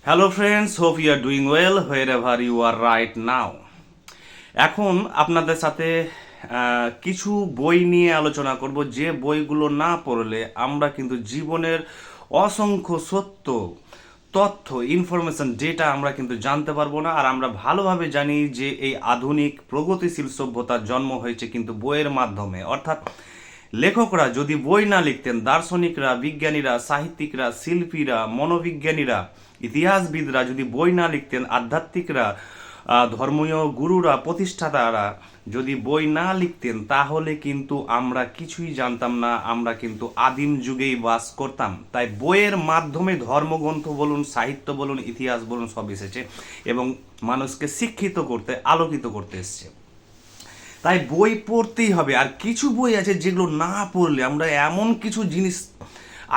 Hello friends, hope you are doing well wherever you are right now. এখন আপনাদের সাথে কিছু বই নিয়ে আলোচনা করব, যে বইগুলো না পড়লে আমরা কিন্তু জীবনের অসংখ্য সত্য তথ্য ইনফরমেশন ডেটা আমরা কিন্তু জানতে পারবো না। আর আমরা ভালোভাবে জানি যে এই আধুনিক প্রগতিশীল সভ্যতার জন্ম হয়েছে কিন্তু বইয়ের মাধ্যমে। অর্থাৎ লেখকরা যদি বই না লিখতেন, দার্শনিকরা, বিজ্ঞানীরা, সাহিত্যিকরা, শিল্পীরা, মনোবিজ্ঞানীরা, ইতিহাসবিদরা যদি বই না লিখতেন, আধ্যাত্মিকরা, ধর্মীয় গুরুরা, প্রতিষ্ঠাতারা যদি বই না লিখতেন, তাহলে কিন্তু আমরা কিছুই জানতাম না, আমরা কিন্তু আদিম যুগেই বাস করতাম। তাই বইয়ের মাধ্যমে ধর্মগ্রন্থ বলুন, সাহিত্য বলুন, ইতিহাস বলুন, সব এসেছে এবং মানুষকে শিক্ষিত করতে, আলোকিত করতে এসছে। তাই বই পড়তেই হবে। আর কিছু বই আছে যেগুলো না পড়লে আমরা এমন কিছু জিনিস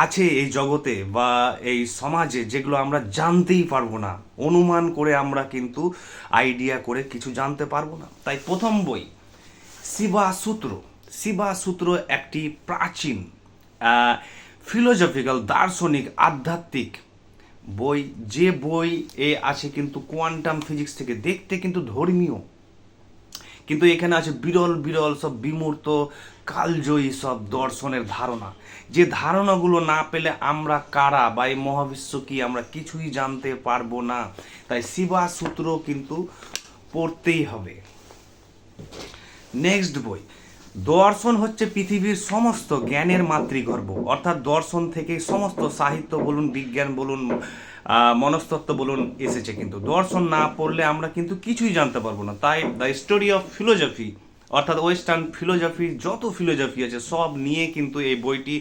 আছে এই জগতে বা এই সমাজে যেগুলো আমরা জানতেই পারবো না, অনুমান করে আমরা কিন্তু আইডিয়া করে কিছু জানতে পারবো না। তাই প্রথম বই শিবাসূত্র। শিবাসূত্র একটি প্রাচীন ফিলোজফিক্যাল, দার্শনিক, আধ্যাত্মিক বই। যে বই আছে কিন্তু কোয়ান্টাম ফিজিক্স থেকে, দেখতে কিন্তু ধর্মীয়, কিন্তু এখানে আছে বিরল বিরল সব বিমূর্ত কালজয়ী সব দর্শনের ধারণা। যে ধারণাগুলো না পেলে আমরা কারা বা এই মহাবিশ্ব কি, আমরা কিছুই জানতে পারবো না। তাই শিবাসূত্র কিন্তু পড়তেই হবে। নেক্সট বই, দর্শন হচ্ছে পৃথিবীর সমস্ত জ্ঞানের মাতৃগর্ভ। অর্থাৎ দর্শন থেকে সমস্ত সাহিত্য বলুন, বিজ্ঞান বলুন, মনস্তত্ত্ব বলুন এসেছে। কিন্তু দর্শন না পড়লে আমরা কিন্তু কিছুই জানতে পারবো না। তাই দ্য স্টোরি অফ ফিলোজফি, অর্থাৎ ওয়েস্টার্ন ফিলোজফি, যত ফিলোজফি আছে সব নিয়ে কিন্তু এই বইটি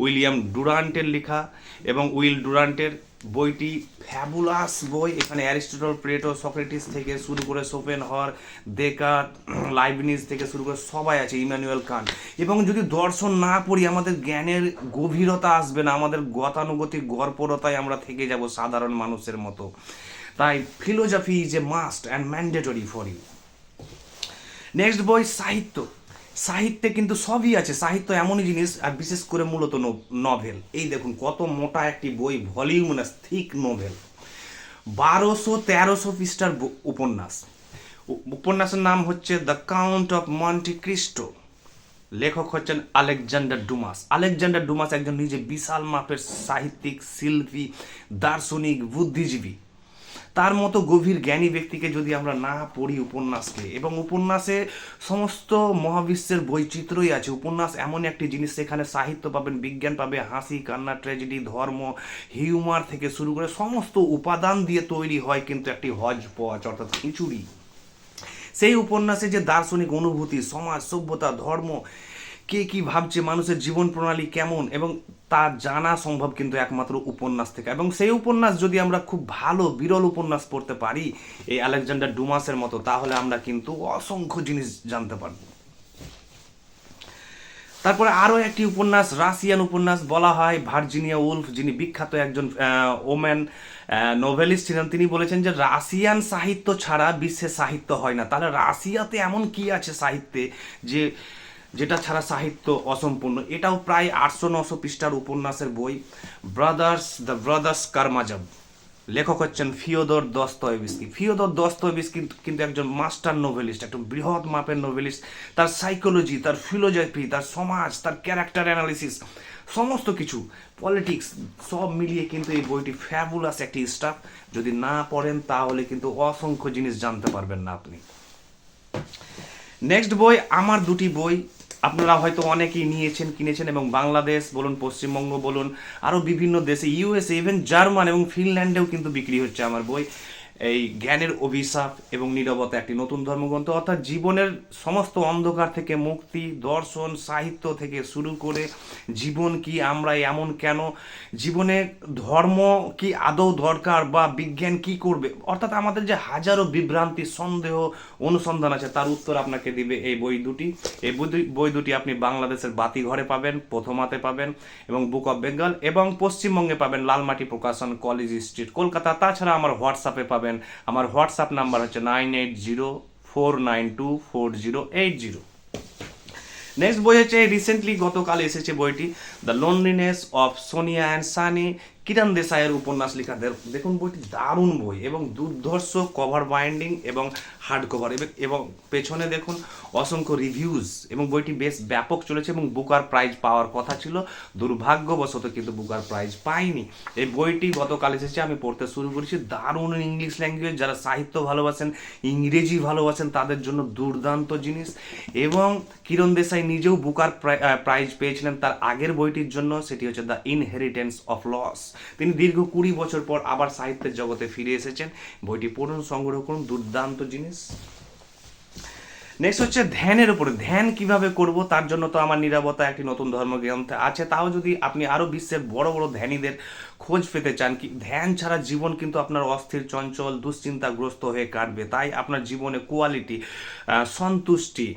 উইলিয়াম ডুরান্টের লেখা। এবং উইল ডুরান্টের বইটি ফ্যাবুলাস বই। এখানে অ্যারিস্টটল, প্লেটো, সক্রেটিস থেকে শুরু করে শোপেনহাওয়ার, দেকার্ত, লাইবনিজ থেকে শুরু করে সবাই আছে, ইমানুয়েল কান্ট। এবং যদি দর্শন না পড়ি আমাদের জ্ঞানের গভীরতা আসবে না, আমাদের গতানুগতিক গড়পড়তায় আমরা থেকে যাব সাধারণ মানুষের মতো। তাই philosophy is a must and mandatory for you. Next বই সাহিত্য। সাহিত্যে কিন্তু সবই আছে। সাহিত্য এমনই জিনিস, আর বিশেষ করে মূলত নভেল। এই দেখুন কত মোটা একটি বই, ভলিউমিনাস থিক নোভেল, 1200-1300 পৃষ্ঠার উপন্যাস। উপন্যাসের নাম হচ্ছে the count of Monte Cristo. লেখক হচ্ছেন আলেকজান্ডার ডুমাস। আলেকজান্ডার ডুমাস একজন নিজে বিশাল মাপের সাহিত্যিক, শিল্পী, দার্শনিক, বুদ্ধিজীবী। তার মতো গভীর জ্ঞানী ব্যক্তিকে যদি আমরা না পড়ি উপন্যাসকে, এবং উপন্যাসে সমস্ত মহাবিশ্বের বৈচিত্র্যই আছে। উপন্যাস এমন একটি জিনিস, সেখানে সাহিত্য পাবেন, বিজ্ঞান পাবে, হাসি, কান্না, ট্র্যাজেডি, ধর্ম, হিউমার থেকে শুরু করে সমস্ত উপাদান দিয়ে তৈরি হয় কিন্তু একটি হজপজ, অর্থাৎ খিচুড়ি। সেই উপন্যাসে যে দার্শনিক অনুভূতি, সমাজ, সভ্যতা, ধর্ম, কে কি ভাবছে, মানুষের জীবন প্রণালী কেমন, এবং তা জানা সম্ভব কিন্তু একমাত্র উপন্যাস থেকে। এবং সেই উপন্যাস যদি আমরা খুব ভালো বিরল উপন্যাস পড়তে পারি এই আলেকজান্ডার ডুমাসের মতো, তাহলে আমরা কিন্তু অসংখ্য জিনিস জানতে পারবো। তারপরে আরও একটি উপন্যাস, রাশিয়ান উপন্যাস, বলা হয় ভার্জিনিয়া উলফ, যিনি বিখ্যাত একজন ওম্যান নোভেলিস্ট ছিলেন। তিনি বলেছেন যে রাশিয়ান সাহিত্য ছাড়া বিশ্বে সাহিত্য হয় না। তাহলে রাশিয়াতে এমন কি আছে সাহিত্যে যেটা ছাড়া সাহিত্য অসম্পূর্ণ। এটাও প্রায় 800-900 পৃষ্ঠার উপন্যাসের বই। The Brothers Karamazov. লেখক হচ্ছেন ফিওদর দস্তয়েভস্কি। ফিওদর দস্তয়েভস্কি কিন্তু একজন মাস্টার নোভেলিস্ট, একজন বৃহৎ মাপের নোভেলিস্ট। তার সাইকোলজি, তার ফিলোজফি, তার সমাজ, তার ক্যারেক্টার অ্যানালিসিস, সমস্ত কিছু, পলিটিক্স, সব মিলিয়ে কিন্তু এই বইটি ফ্যাবুলাস একটি স্টাফ। যদি না পড়েন তাহলে কিন্তু অসংখ্য জিনিস জানতে পারবেন না আপনি। নেক্সট বই, আমার দুটি বই আপনারা হয়তো অনেকেই নিয়েছেন, কিনেছেন, এবং বাংলাদেশ বলুন, পশ্চিমবঙ্গ বলুন, আরও বিভিন্ন দেশে, ইউএসএ, ইভেন জার্মান এবং ফিনল্যান্ডেও কিন্তু বিক্রি হচ্ছে আমার বই। এই জ্ঞানের অভিশাপ এবং নীরবতা, একটি নতুন ধর্মগ্রন্থ। অর্থাৎ জীবনের সমস্ত অন্ধকার থেকে মুক্তি, দর্শন, সাহিত্য থেকে শুরু করে জীবন কি, আমরা এমন কেন, জীবনে ধর্ম কি আদৌ দরকার, বা বিজ্ঞান কি করবে, অর্থাৎ আমাদের যে হাজারো বিভ্রান্তি, সন্দেহ, অনুসন্ধান আছে, তার উত্তর আপনাকে দিবে এই বই দুটি। এই বই দুটি আপনি বাংলাদেশের বাতিঘরে পাবেন, প্রথমাতে পাবেন, এবং বুক অফ বেঙ্গল, এবং পশ্চিমবঙ্গে পাবেন লালমাটি প্রকাশন, কলেজ স্ট্রিট, কলকাতা। তাছাড়া আমার হোয়াটসঅ্যাপে পাবেন। আমার হোয়াটসঅ্যাপ নাম্বার হচ্ছে 9804924080। নেক্সট বই হচ্ছে রিসেন্টলি গতকাল এসেছে বইটি, the loneliness of Sonia and Sunny, Kiran দেশাইয়ের উপন্যাস লেখা। দেখুন বইটি দারুণ বই এবং দুর্ধর্ষ কভার বাইন্ডিং এবং হার্ড কভার, এবং পেছনে দেখুন অসংখ্য রিভিউজ, এবং বইটি বেশ ব্যাপক চলেছে এবং বুকার প্রাইজ পাওয়ার কথা ছিল, দুর্ভাগ্যবশত কিন্তু বুকার প্রাইজ পাইনি। এই বইটি গতকাল এসেছে, আমি পড়তে শুরু করেছি। দারুণ ইংলিশ ল্যাঙ্গুয়েজ, যারা সাহিত্য ভালোবাসেন, ইংরেজি ভালোবাসেন, তাদের জন্য দুর্দান্ত জিনিস। এবং কিরণ দেশাই নিজেও বুকার প্রাইজ পেয়েছিলেন তার আগের বইটির জন্য, সেটি হচ্ছে দ্য ইনহেরিটেন্স অফ লস। তিনি দীর্ঘ 20 বছর পর আবার সাহিত্যের জগতে ফিরে এসেছেন। বইটি পড়ুন, সংগ্রহ করুন, দুর্দান্ত জিনিস। নেক্সট হচ্ছে ধ্যানের উপরে। ধ্যান কিভাবে করব, তার জন্য তো আমার নিরাপত্তা একটি নতুন ধর্মগ্রন্থ আছে। তাও যদি আপনি আরও বিশ্বের বড় বড় ধ্যানীদের খোঁজ পেতে চান, কি ধ্যান ছাড়া জীবন কিন্তু আপনার অস্থির, চঞ্চল, দুশ্চিন্তাগ্রস্ত হয়ে কাটবে। তাই আপনার জীবনে কোয়ালিটি, সন্তুষ্টি,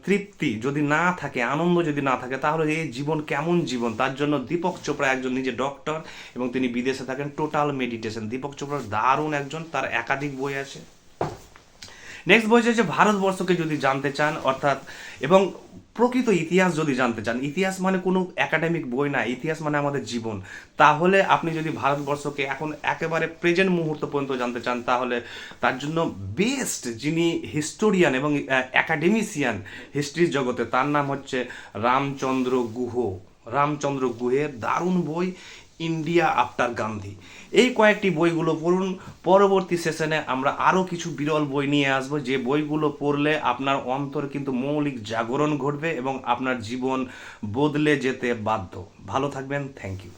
তৃপ্তি যদি না থাকে, আনন্দ যদি না থাকে, তাহলে এই জীবন কেমন জীবন? তার জন্য দীপক চোপড়া একজন নিজে ডক্টর এবং তিনি বিদেশে থাকেন। টোটাল মেডিটেশন, দীপক চোপড়া দারুণ একজন, তার একাধিক বই আছে। নেক্সট বই হচ্ছে ভারতবর্ষকে যদি জানতে চান, অর্থাৎ এবং প্রকৃত ইতিহাস যদি জানতে চান, ইতিহাস মানে কোনো একাডেমিক বই না, ইতিহাস মানে আমাদের জীবন। তাহলে আপনি যদি ভারতবর্ষকে এখন একেবারে প্রেজেন্ট মুহূর্ত পর্যন্ত জানতে চান, তাহলে তার জন্য বেস্ট যিনি হিস্টোরিয়ান এবং অ্যাকাডেমিশিয়ান হিস্ট্রির জগতে, তার নাম হচ্ছে রামচন্দ্র গুহ। রামচন্দ্র গুহের দারুণ বই ইন্ডিয়া আফটার গান্ধী। এই কয়েকটি বইগুলো পড়ুন। পরবর্তী সেশনে আমরা আরও কিছু বিরল বই নিয়ে আসবো, যে বইগুলো পড়লে আপনার অন্তর কিন্তু মৌলিক জাগরণ ঘটবে এবং আপনার জীবন বদলে যেতে বাধ্য। ভালো থাকবেন, থ্যাংক ইউ।